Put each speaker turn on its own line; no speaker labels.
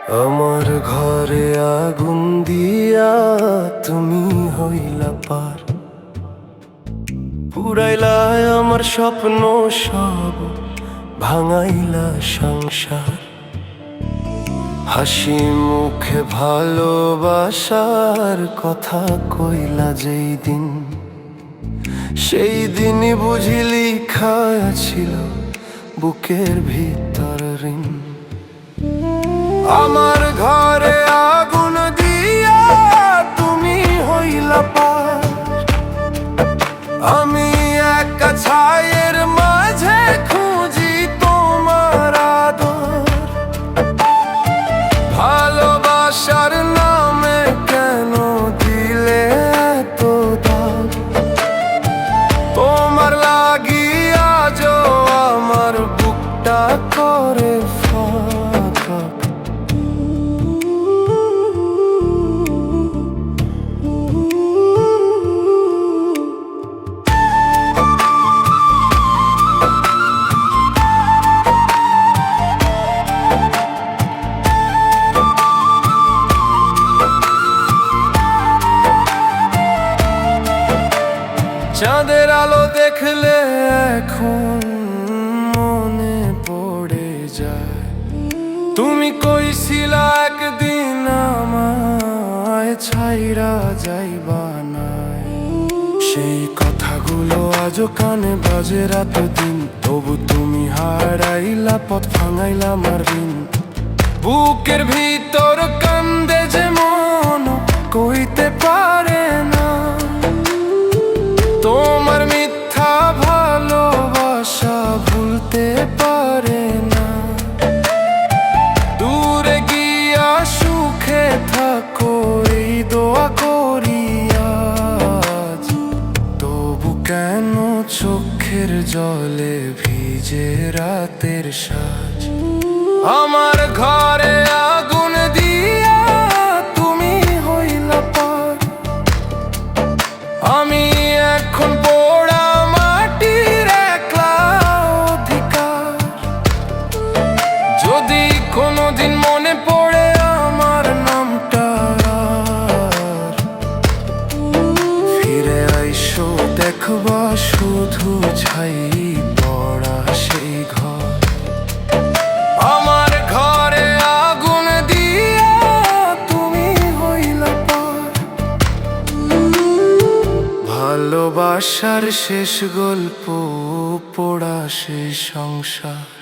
আমার ঘরে আগুন দিয়া তুমি হইলা পার, পুরাইলা আমার স্বপ্ন সব, ভাঙাইলা সংসার। হাসি মুখে ভালোবাসার কথা কইলা যেই দিন, সেই দিনই বুঝি লিখা ছিল বুকের ভিতর ঋণ। আমার ঘরে আগুন দিয়া তুমি হইলা পার, আমি একা ছায়ের মাঝে খুঁজি তোমার আদর। ভালোবাসার নামে কেন দিলে এত দাগ, তোমার লাগিয়া আজও আমার বুকটা করে ফাঁকা। চাঁদের আলো দেখলে এখন মনে পড়ে যায়, তুমি কইছিলা একদিন আমায় ছাইরা যাইবা নাই। সেই কথাগুলো আজও কানে বাজে রাত দিন, তবু তুমি হারাইলা পথ, ভাঙাইলা আমার ঋণ। বুকের ভিতর কান্দে যে মন কইতে পারে না, তোমার মিথ্যা ভালোবাসা ভুলতে পারে না। দূরে গিয়া সুখে থাকো এই দোয়া করি আজ, তবু কেন চোখের জলে ভিজে রাতের সাজ। আমার ঘরে আগুন দিয়া তুমি হইলা পার, আমি এখন পোড়া মাটির একলা অধিকার। যদি কোনোদিন মনে পড়ে আমার নামটা, ফিরে আইসো দেখবা শুধু ছাই পড়া সেই ঘর। আমার ঘরে আগুন দিয়া তুমি হইলা পার, ভালোবাসার শেষ গল্প, পোড়া শেষ সংসার।